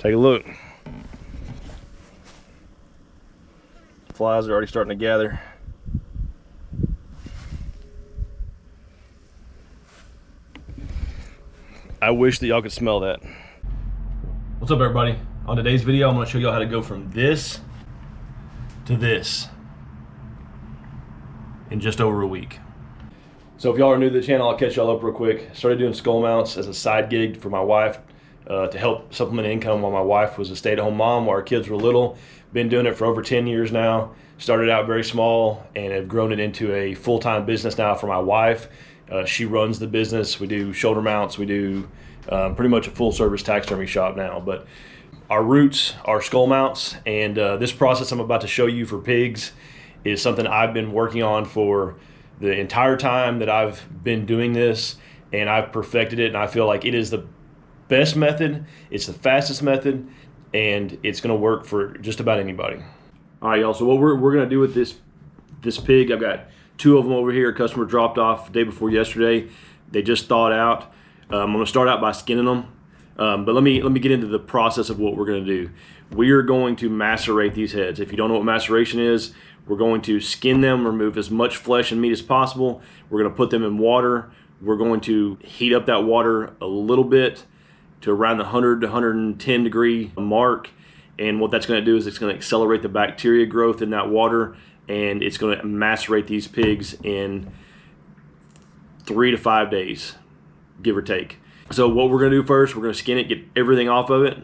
Take a look. Flies are already starting to gather. I wish that y'all could smell that. What's up, everybody? On today's video, I'm going to show y'all how to go from this to this in just over a week. So if y'all are new to the channel, I'll catch y'all up real quick. Started doing skull mounts as a side gig for my wife to help supplement income while my wife was a stay-at-home mom while our kids were little. Been doing it for over 10 years now. Started out very small and have grown it into a full-time business now for my wife. She runs the business. We do shoulder mounts. We do pretty much a full-service taxidermy shop now. But our roots are skull mounts, and this process I'm about to show you for pigs is something I've been working on for the entire time that I've been doing this, and I've perfected it, and I feel like it is the best method, it's the fastest method, and it's gonna work for just about anybody. All right, y'all, so what we're gonna do with this pig, I've got two of them over here. A customer dropped off the day before yesterday. They just thawed out. I'm gonna start out by skinning them, but let me get into the process of what we're gonna do. We are going to macerate these heads. If you don't know what maceration is, we're going to skin them, remove as much flesh and meat as possible. We're going to put them in water. We're going to heat up that water a little bit to around the 100 to 110 degree mark. And what that's going to do is it's going to accelerate the bacteria growth in that water, and it's going to macerate these pigs in 3 to 5 days, give or take. So what we're going to do first, we're going to skin it, get everything off of it,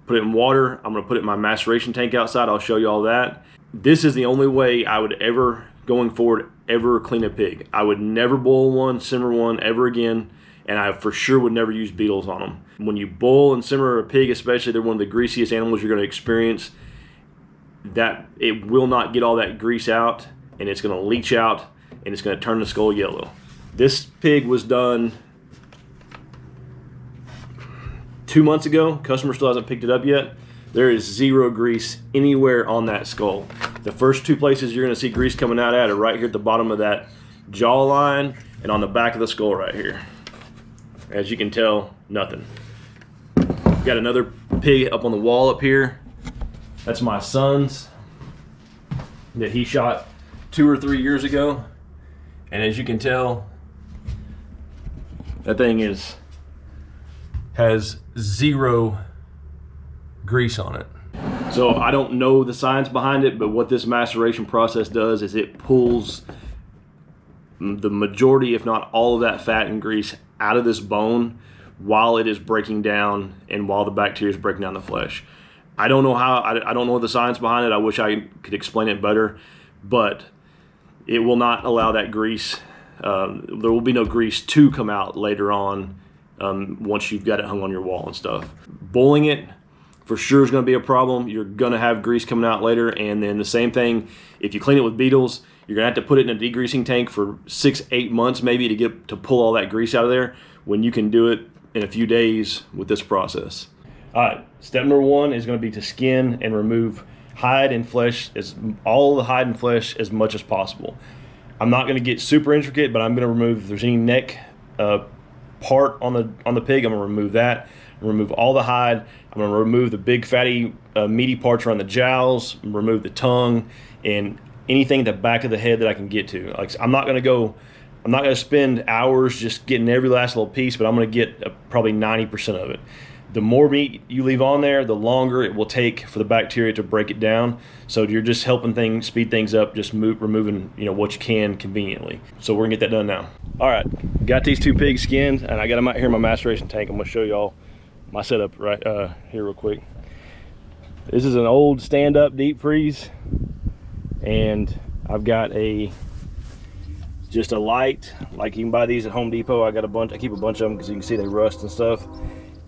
put it in water. I'm going to put it in my maceration tank outside. I'll show you all that. This is the only way I would ever, going forward, ever clean a pig. I would never boil one, simmer one ever again, and I for sure would never use beetles on them. When you boil and simmer a pig, especially, they're one of the greasiest animals you're going to experience. That it will not get all that grease out, and it's going to leach out, and it's going to turn the skull yellow. This pig was done 2 months ago. Customer still hasn't picked it up yet. There is zero grease anywhere on that skull. The first two places you're going to see grease coming out at are right here at the bottom of that jawline and on the back of the skull right here. As you can tell, nothing. Got another pig up on the wall up here. That's my son's that he shot 2 or 3 years ago. And as you can tell, that thing has zero grease on it. So I don't know the science behind it, but what this maceration process does is it pulls the majority, if not all, of that fat and grease out of this bone while it is breaking down and while the bacteria is breaking down the flesh. I don't know how, I don't know the science behind it. I wish I could explain it better, but it will not allow that grease. There will be no grease to come out later on once you've got it hung on your wall and stuff. Boiling it for sure is going to be a problem. You're going to have grease coming out later, and then the same thing, if you clean it with beetles, you're going to have to put it in a degreasing tank for 6-8 months maybe to pull all that grease out of there, when you can do it in a few days with this process. All right, step number 1 is going to be to skin and remove hide and flesh, all the hide and flesh as much as possible. I'm not going to get super intricate, but I'm going to remove, if there's any neck part on the pig, I'm going to remove that. Remove all the hide. I'm going to remove the big fatty meaty parts around the jowls, remove the tongue, and anything at the back of the head that I can get to. Like, I'm not going to spend hours just getting every last little piece, but I'm going to get probably 90% of it. The more meat you leave on there, the longer it will take for the bacteria to break it down. So you're just helping speed things up, just removing what you can conveniently. So we're gonna get that done now. All right, got these 2 pigs skinned, and I got them out here in my maceration tank. I'm gonna show y'all my setup right here real quick. This is an old stand-up deep freeze, and I've got just a light, like you can buy these at Home Depot. I keep a bunch of them because you can see they rust and stuff.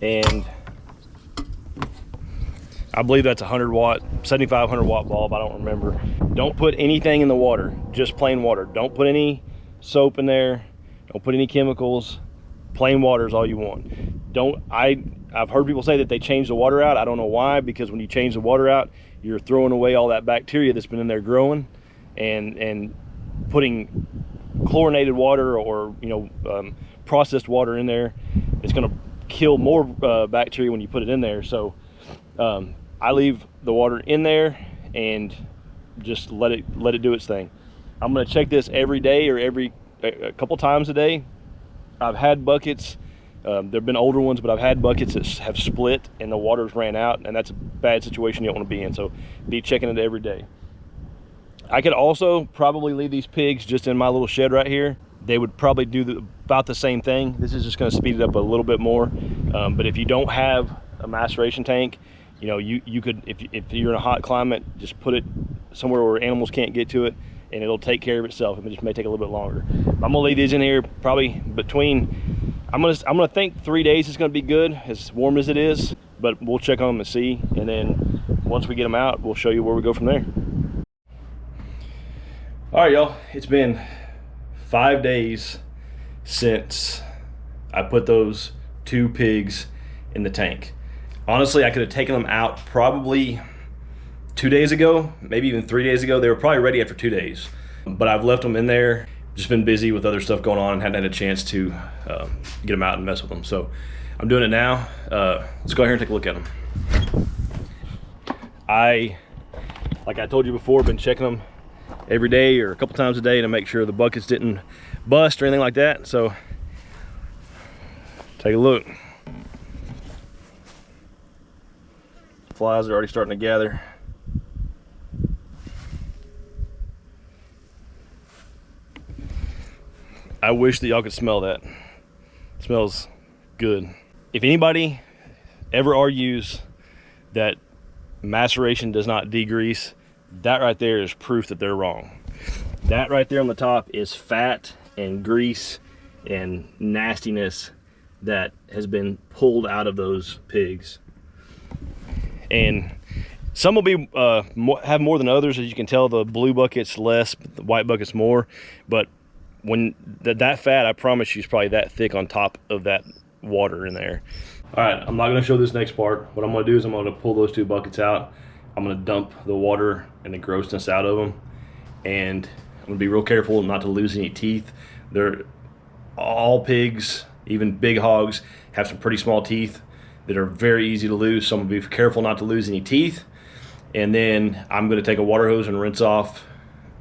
And I believe that's 100 watt, 7500 watt bulb, I don't remember. Don't put anything in the water, just plain water. Don't put any soap in there, don't put any chemicals. Plain water is all you want. I've heard people say that they change the water out. I don't know why, because when you change the water out, you're throwing away all that bacteria that's been in there growing, and putting chlorinated water or processed water in there, it's going to kill more bacteria when you put it in there. So I leave the water in there and just let it do its thing. I'm gonna check this every day or a couple times a day. I've had buckets, there've been older ones, but I've had buckets that have split and the water's ran out, and that's a bad situation you don't want to be in. So be checking it every day. I could also probably leave these pigs just in my little shed right here. They would probably do about the same thing. This is just going to speed it up a little bit more. But if you don't have a maceration tank, you know, you could, if you're in a hot climate, just put it somewhere where animals can't get to it, and it'll take care of itself. It just may take a little bit longer. I'm gonna leave these in here probably between, I'm gonna think 3 days is gonna be good, as warm as it is, but we'll check on them and see. And then once we get them out, we'll show you where we go from there. All right, y'all, it's been 5 days since I put those 2 pigs in the tank. Honestly, I could have taken them out probably 2 days ago, maybe even 3 days ago. They were probably ready after 2 days, but I've left them in there. Just been busy with other stuff going on and hadn't had a chance to get them out and mess with them. So I'm doing it now. Let's go ahead and take a look at them. Like I told you before, been checking them every day or a couple times a day to make sure the buckets didn't bust or anything like that. So take a look. Flies are already starting to gather. I wish that y'all could smell that. It smells good. If anybody ever argues that maceration does not degrease, that right there is proof that they're wrong. That right there on the top is fat and grease and nastiness that has been pulled out of those pigs. And some will be have more than others. As you can tell, the blue bucket's less, the white bucket's more. But when that fat, I promise you, is probably that thick on top of that water in there. All right, I'm not gonna show this next part. What I'm gonna do is I'm gonna pull those 2 buckets out. I'm gonna dump the water and the grossness out of them, and I'm gonna be real careful not to lose any teeth. They're all pigs, even big hogs, have some pretty small teeth that are very easy to lose. So I'm gonna be careful not to lose any teeth. And then I'm gonna take a water hose and rinse off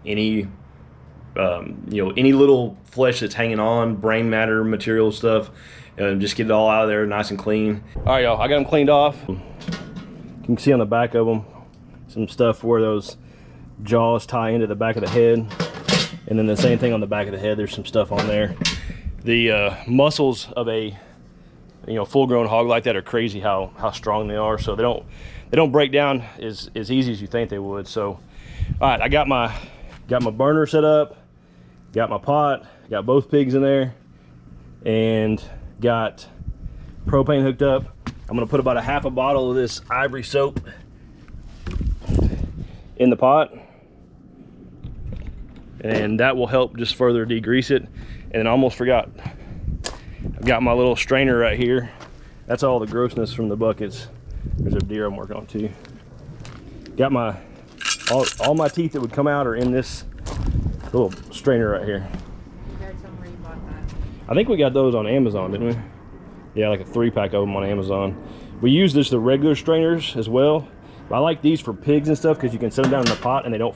any any little flesh that's hanging on, brain matter, material stuff, and just get it all out of there nice and clean. All right, y'all, I got them cleaned off. You can see on the back of them some stuff where those jaws tie into the back of the head, and then the same thing on the back of the head. There's some stuff on there. The muscles of a full-grown hog like that are crazy how strong they are. So they don't break down as easy as you think they would. So, all right, I got my burner set up, got my pot, got both pigs in there, and got propane hooked up. I'm gonna put about a half a bottle of this ivory soap in the pot, and that will help just further degrease it. And then I almost forgot, I've got my little strainer right here. That's all the grossness from the buckets. There's a deer I'm working on too. Got my all my teeth that would come out are in this little strainer right here. You gotta tell me where you bought that. I think we got those on Amazon, didn't we? Yeah, like a 3-pack of them on Amazon. We use this the regular strainers as well. But I like these for pigs and stuff because you can set them down in the pot and they don't,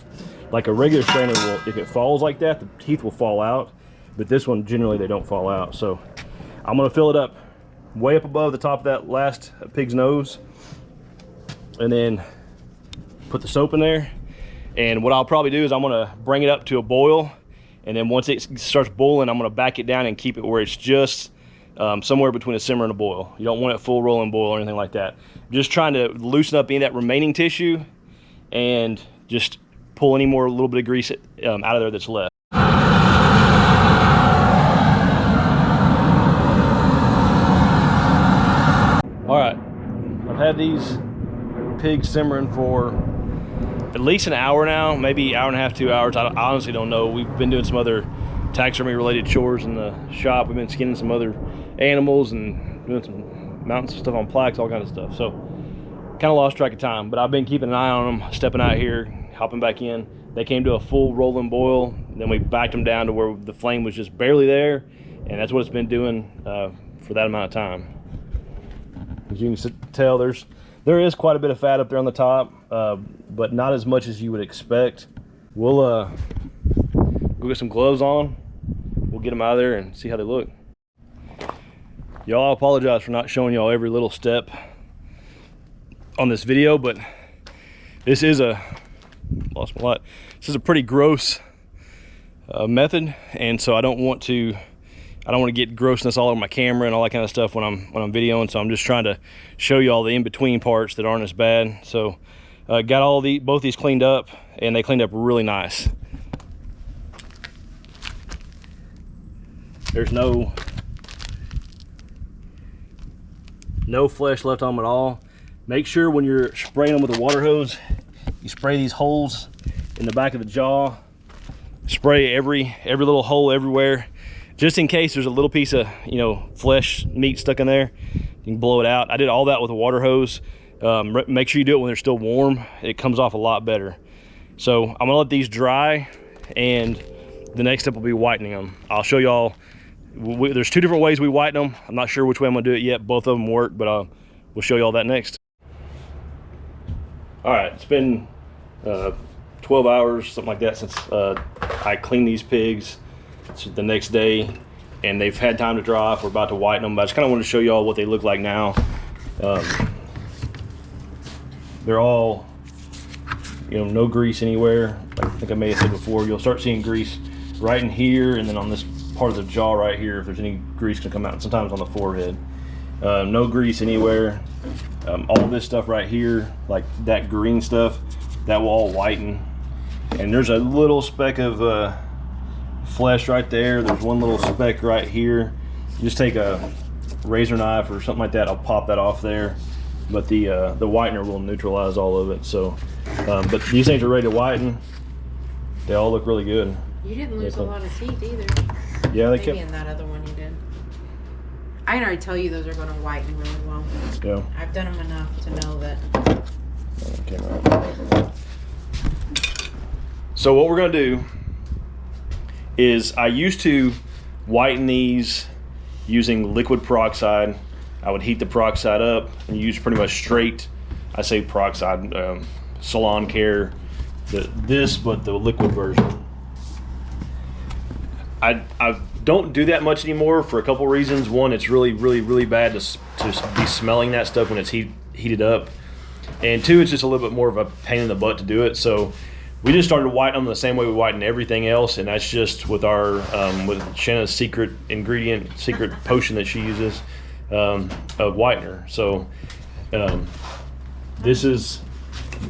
like a regular strainer will, if it falls like that, the teeth will fall out. But this one, generally they don't fall out. So I'm gonna fill it up way up above the top of that last pig's nose, and then put the soap in there. And what I'll probably do is I'm gonna bring it up to a boil, and then once it starts boiling, I'm gonna back it down and keep it where it's just somewhere between a simmer and a boil. You don't want it full rolling boil or anything like that. Just trying to loosen up any of that remaining tissue and just pull any more little bit of grease out of there that's left. All right, I've had these pigs simmering for at least an hour now, maybe hour and a half, 2 hours. I honestly don't know. We've been doing some other taxidermy related chores in the shop. We've been skinning some other animals and doing some mounting some stuff on plaques, all kinds of stuff. So kind of lost track of time, but I've been keeping an eye on them, stepping out here, hopping back in. They came to a full rolling boil, then we backed them down to where the flame was just barely there, and that's what it's been doing for that amount of time. As you can tell, there's There is quite a bit of fat up there on the top, but not as much as you would expect. We'll go get some gloves on. We'll get them out of there and see how they look. Y'all, I apologize for not showing y'all every little step on this video, but this is a This is a pretty gross method, and so I don't want to get grossness all over my camera and all that kind of stuff when I'm videoing. So I'm just trying to show you all the in-between parts that aren't as bad. So got both these cleaned up, and they cleaned up really nice. There's no flesh left on them at all. Make sure when you're spraying them with a water hose, you spray these holes in the back of the jaw. Spray every little hole everywhere, just in case there's a little piece of flesh meat stuck in there. You can blow it out. I did all that with a water hose. Make sure you do it when they're still warm. It comes off a lot better. So I'm gonna let these dry, and the next step will be whitening them. I'll show y'all. There's two different ways we whiten them. I'm not sure which way I'm gonna do it yet. Both of them work, but we'll show y'all that next. All right, it's been 12 hours, something like that, since I cleaned these pigs. It's the next day, and they've had time to dry off. We're about to whiten them, but I just kind of wanted to show y'all what they look like now. They're all, no grease anywhere. I think I may have said before, you'll start seeing grease right in here, and then on this part of the jaw right here, if there's any grease gonna come out, and sometimes on the forehead. No grease anywhere. All this stuff right here, like that green stuff, that will all whiten. And there's a little speck of flesh right there. There's one little speck right here. Just take a razor knife or something like that. I'll pop that off there. But the whitener will neutralize all of it. So, but these things are ready to whiten. They all look really good. You didn't lose a lot of teeth either. Yeah, they Maybe kept. in that other one you did. I can already tell you those are going to whiten really well. Yeah. I've done them enough to know that. So what we're gonna do is, I used to whiten these using liquid peroxide. I would heat the peroxide up and use pretty much straight, I say peroxide, salon care, but the liquid version. I don't do that much anymore for a couple reasons. One, it's really bad to be smelling that stuff when it's heated up. And two, it's just a little bit more of a pain in the butt to do it. So we just started whitening them the same way we whiten everything else, and that's just with our with Shanna's secret potion that she uses of whitener. So this is,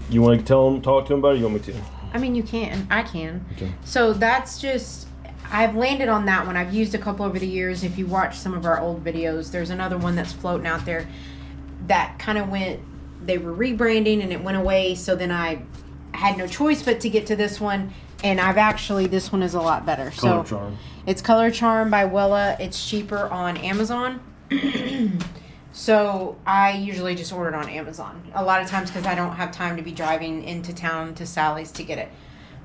you want to talk to them about it, or you want me to? I mean, you can. I can. Okay. So that's just, I've landed on that one. I've used a couple over the years. If you watch some of our old videos, there's another one that's floating out there that kind of they were rebranding and it went away. So then I had no choice but to get to this one. And this one is a lot better. Color Charm. It's Color Charm by Wella. It's cheaper on Amazon. So I usually just order it on Amazon. A lot of times because I don't have time to be driving into town to Sally's to get it.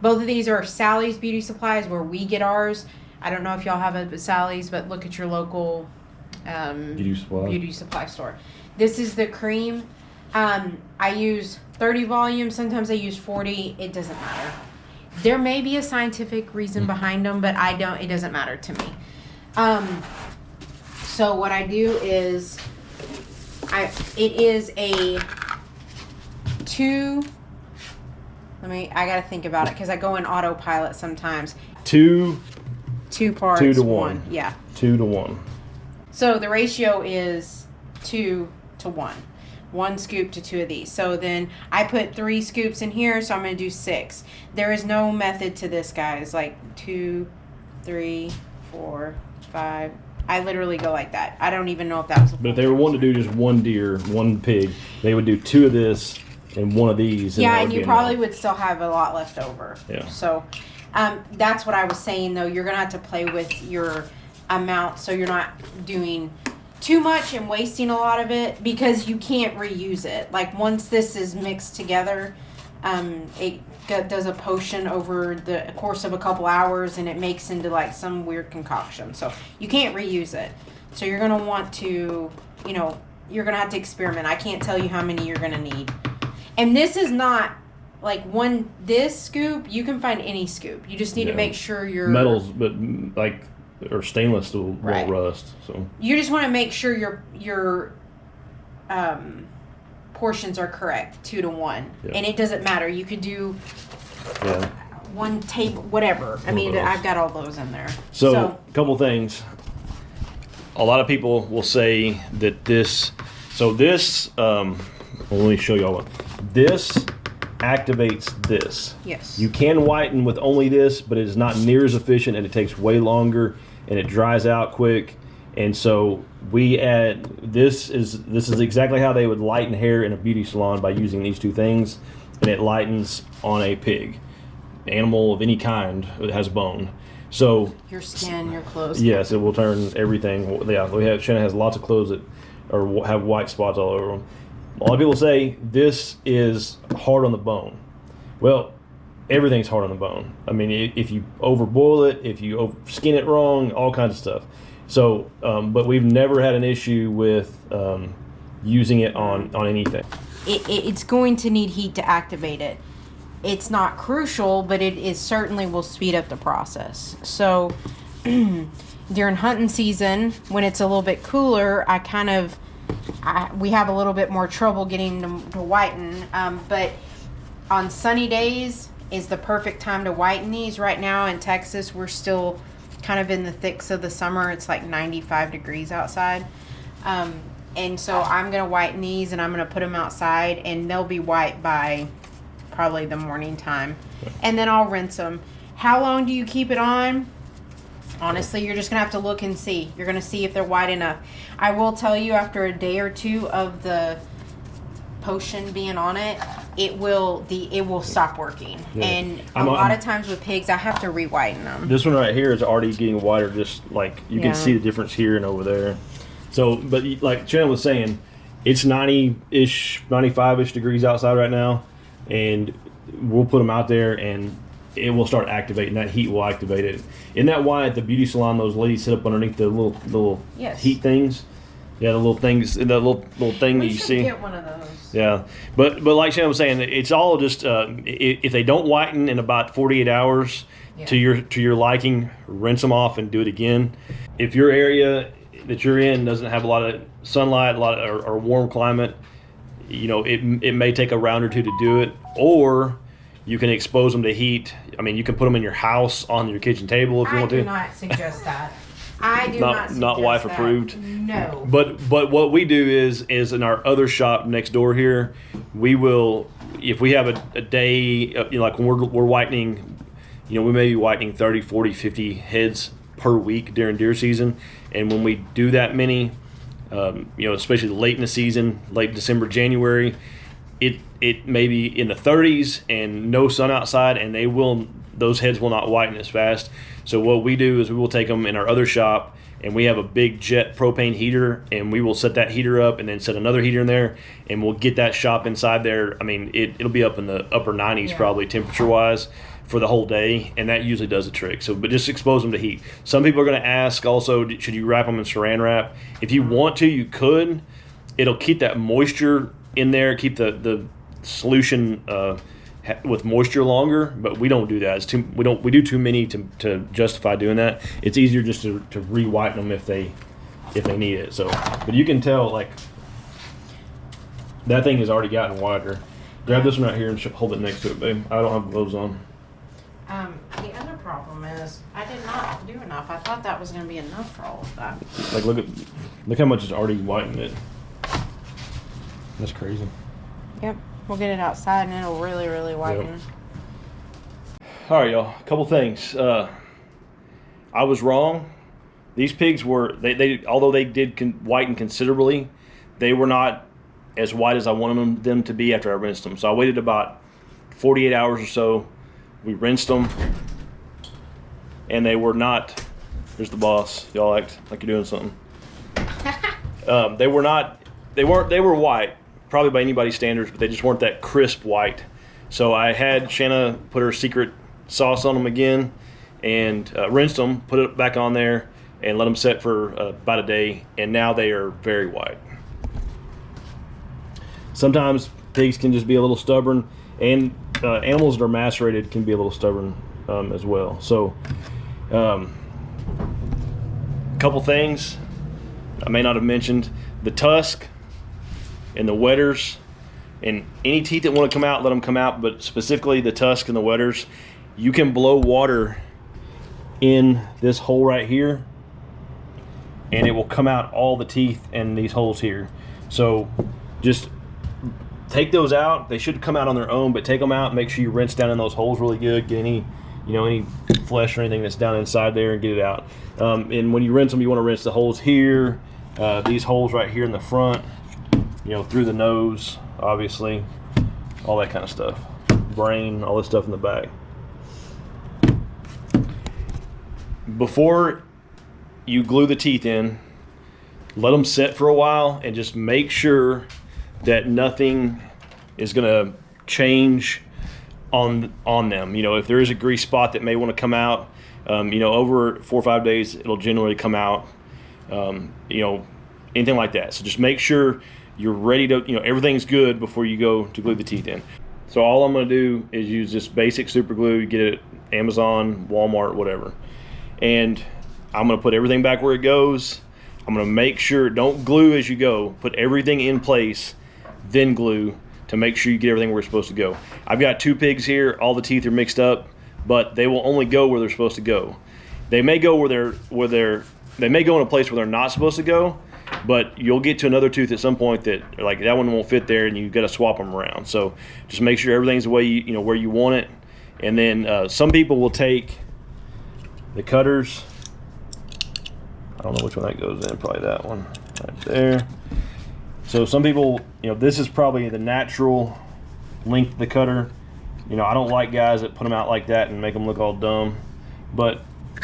Both of these are Sally's Beauty Supplies, where we get ours. I don't know if y'all have it at Sally's, but look at your local beauty supply store. This is the cream. I use 30 volume. Sometimes I use 40. It doesn't matter. There may be a scientific reason behind them, but it doesn't matter to me. So what I do is, it is a I gotta think about it because I go in autopilot sometimes. Two parts. 2 to 1. Yeah. 2 to 1. So the ratio is 2 to 1. 1 scoop to 2 of these. So then I put 3 scoops in here, so I'm going to do 6. There is no method to this, guys. Like 2, 3, 4, 5. I literally go like that. I don't even know if that was. But if they were wanting to do just one deer, one pig, they would do 2 of this and 1 of these. Yeah, and you probably would still have a lot left over. Yeah. So that's what I was saying, though. You're going to have to play with your amount so you're not doing too much and wasting a lot of it, because you can't reuse it. Like once this is mixed together, it does a potion over the course of a couple hours and it makes into like some weird concoction. So you can't reuse it. So you're going to want to, you're gonna have to experiment. I can't tell you how many you're gonna need. And this is not like this scoop. You can find any scoop. You just need to make sure your metals, but like or stainless will rust. So you just want to make sure your portions are correct, 2 to 1, and it doesn't matter. You could do 1 table, whatever. I mean, I've got all those in there. So a couple things. A lot of people will say that this. So this. Well, let me show y'all what this activates. This. Yes. You can whiten with only this, but it is not near as efficient, and it takes way longer, and it dries out quick. And so we add this is exactly how they would lighten hair in a beauty salon, by using these 2 things, and it lightens on a pig, animal of any kind that has bone. So your skin, your clothes. Yes, it will turn everything. Yeah, Shanna has lots of clothes that have white spots all over them. A lot of people say this is hard on the bone. Well, everything's hard on the bone. I mean, if you overboil it, if you skin it wrong, all kinds of stuff. So, but we've never had an issue with using it on anything. It's going to need heat to activate it. It's not crucial, but it certainly will speed up the process. So during hunting season, when it's a little bit cooler, we have a little bit more trouble getting to whiten. But on sunny days is the perfect time to whiten these. Right now in Texas, we're still kind of in the thicks of the summer. It's like 95 degrees outside. And so I'm going to whiten these, and I'm going to put them outside, and they'll be white by probably the morning time. And then I'll rinse them. How long do you keep it on? Honestly, you're just going to have to look and see. You're going to see if they're white enough. I will tell you, after a day or 2 of the potion being on it, it will stop working. Yeah. And a lot of times with pigs, I have to re-whiten them. This one right here is already getting whiter, just like you can see the difference here and over there. So, but like Shannon was saying, it's 90-ish, 95-ish degrees outside right now, and we'll put them out there, and it will start activating. That heat will activate it. Isn't that why at the beauty salon those ladies sit up underneath the little heat things? Yeah, the little things, the little thing that you see. Get one of those. Yeah, but like Shannon was saying, it's all just if they don't whiten in about 48 hours to your liking, rinse them off and do it again. If your area that you're in doesn't have a lot of sunlight, or warm climate, it may take a round or 2 to do it, or you can expose them to heat. I mean, you can put them in your house on your kitchen table if you want to. I do not suggest that. I do not suggest not wife that. approved. No. But what we do is in our other shop next door here, we will, if we have a day, like when we're whitening, we may be whitening 30, 40, 50 heads per week during deer season. And when we do that many, especially late in the season, late December, January, it may be in the 30s and no sun outside, and those heads will not whiten as fast. So what we do is we will take them in our other shop, and we have a big jet propane heater, and we will set that heater up and then set another heater in there, and we'll get that shop inside there. I mean, it'll be up in the upper 90s probably temperature-wise for the whole day, and that usually does the trick. So, but just expose them to heat. Some people are going to ask also, should you wrap them in saran wrap? If you want to, you could. It'll keep that moisture in there, keep the solution with moisture longer, but we don't do that. We do too many to justify doing that. It's easier just to re-whiten them if they need it. So, but you can tell, like, that thing has already gotten whiter. Grab this one right here and hold it next to it, babe. I don't have gloves on. The other problem is I did not do enough. I thought that was going to be enough for all of that. Like, look how much is already whitened it. That's crazy. Yep. We'll get it outside and it'll really, really whiten. Yep. All right, y'all. A couple things. I was wrong. These pigs were, although they did whiten considerably, they were not as white as I wanted them to be after I rinsed them. So I waited about 48 hours or so. We rinsed them, and they were not. Here's the boss. Y'all act like you're doing something. They were not. They were white, probably by anybody's standards, but they just weren't that crisp white. So I had Shanna put her secret sauce on them again, and rinsed them, put it back on there, and let them set for about a day. And now they are very white. Sometimes pigs can just be a little stubborn, and animals that are macerated can be a little stubborn as well. So a couple things I may not have mentioned: the tusk and the wethers, and any teeth that want to come out, let them come out, but specifically the tusk and the wethers, you can blow water in this hole right here and it will come out all the teeth in these holes here. So just take those out. They should come out on their own, but take them out, make sure you rinse down in those holes really good, get any any flesh or anything that's down inside there, and get it out. And when you rinse them, you want to rinse the holes here, these holes right here in the front, through the nose, obviously, all that kind of stuff, brain, all this stuff in the back. Before you glue the teeth in, let them sit for a while and just make sure that nothing is going to change on them. If there is a grease spot that may want to come out, over 4 or 5 days, it'll generally come out, anything like that. So just make sure you're ready to, everything's good before you go to glue the teeth in. So all I'm going to do is use this basic super glue. You get it at Amazon, Walmart, whatever. And I'm going to put everything back where it goes. I'm going to make sure, don't glue as you go. Put everything in place, then glue to make sure you get everything where it's supposed to go. I've got 2 pigs here. All the teeth are mixed up, but they will only go where they're supposed to go. They may go they may go in a place where they're not supposed to go, but you'll get to another tooth at some point that like that one won't fit there, and you've got to swap them around. So just make sure everything's the way where you want it. And then some people will take the cutters. I don't know which one that goes in. Probably that one right there. So some people, this is probably the natural length of the cutter. I don't like guys that put them out like that and make them look all dumb. But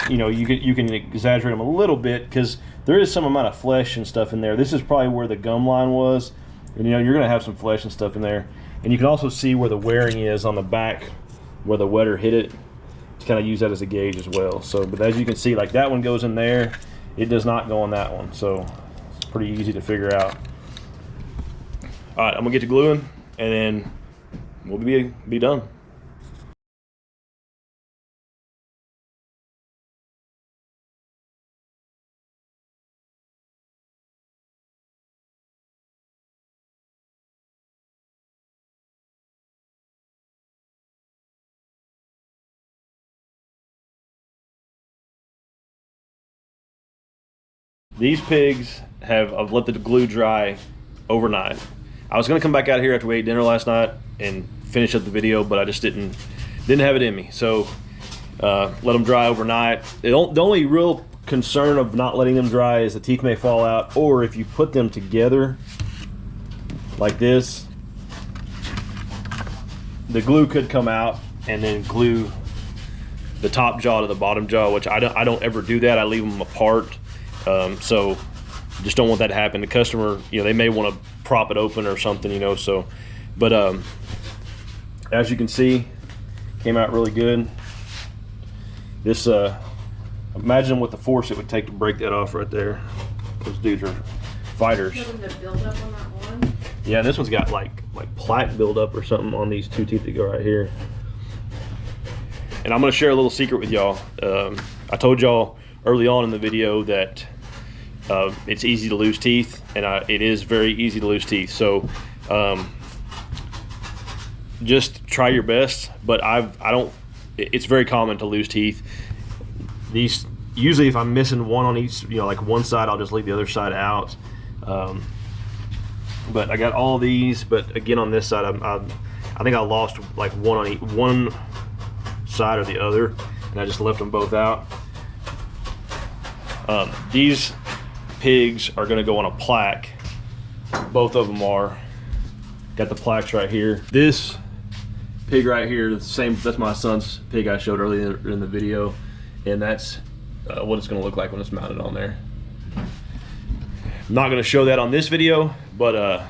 you can exaggerate them a little bit because there is some amount of flesh and stuff in there. This is probably where the gum line was, and you're going to have some flesh and stuff in there. And you can also see where the wearing is on the back, where the wetter hit it. To kind of use that as a gauge as well. So, but as you can see, like that one goes in there. It does not go on that one, so it's pretty easy to figure out. All right, I'm gonna get to gluing, and then we'll be done. These pigs I've let the glue dry overnight. I was gonna come back out here after we ate dinner last night and finish up the video, but I just didn't have it in me. So let them dry overnight. The only real concern of not letting them dry is the teeth may fall out, or if you put them together like this, the glue could come out and then glue the top jaw to the bottom jaw, which I don't ever do that. I leave them apart. So just don't want that to happen. The customer, they may want to prop it open or something, so, but, as you can see, came out really good. This, imagine what the force it would take to break that off right there. Those dudes are fighters. Yeah, this one's got like plaque buildup or something on these 2 teeth that go right here. And I'm gonna share a little secret with y'all. I told y'all early on in the video that it's easy to lose teeth, and it is very easy to lose teeth. So just try your best. But it's very common to lose teeth. These usually, if I'm missing one on each, like one side, I'll just leave the other side out. But I got all these. But again, on this side, I think I lost like one on one side or the other, and I just left them both out. These pigs are going to go on a plaque. Both of them are. Got the plaques right here. This pig right here, the same. That's my son's pig I showed earlier in the video, and that's what it's going to look like when it's mounted on there. I'm not going to show that on this video, but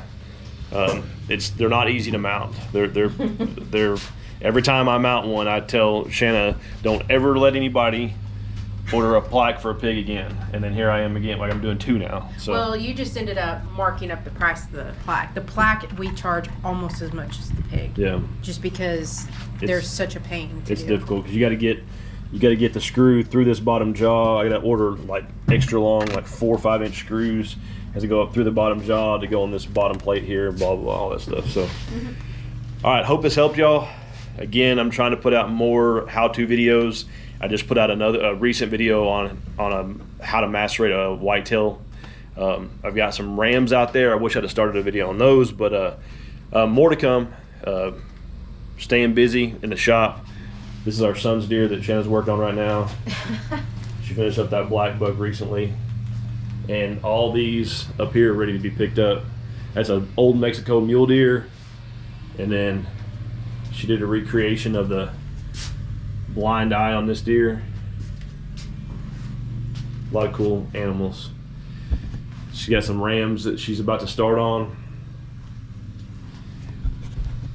they're not easy to mount. They're every time I mount one, I tell Shanna, don't ever let anybody order a plaque for a pig again, and then here I am again, like I'm doing 2 now. So well, you just ended up marking up the price of the plaque. The plaque we charge almost as much as the pig. yeah, Just because there's such a pain. it's difficult because you got to get the screw through this bottom jaw. I got to order like extra long, like 4 or 5 inch screws, has to go up through the bottom jaw to go on this bottom plate here. Blah blah, blah, all that stuff. So, all right, hope this helped y'all. Again, I'm trying to put out more how-to videos. I just put out a recent video on how to macerate a whitetail. I've got some rams out there. I wish I'd have started a video on those, but more to come. Staying busy in the shop. This is our son's deer that Shanna's working on right now. She finished up that black buck recently, and all these up here are ready to be picked up. That's an old Mexico mule deer, and then she did a recreation of the blind eye on this deer. A lot of cool animals. She got some rams that she's about to start on.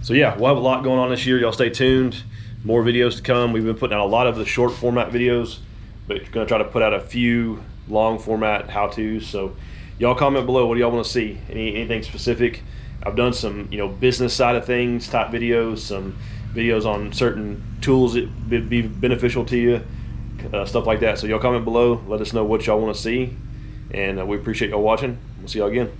So yeah, we'll have a lot going on this year. Y'all stay tuned. More videos to come. We've been putting out a lot of the short format videos, but going to try to put out a few long format how-tos. So y'all comment below, what do y'all want to see? Anything specific? I've done some, business side of things type videos, some videos on certain tools that would be beneficial to you, stuff like that. So y'all comment below, let us know what y'all want to see, and we appreciate y'all watching. We'll see y'all again.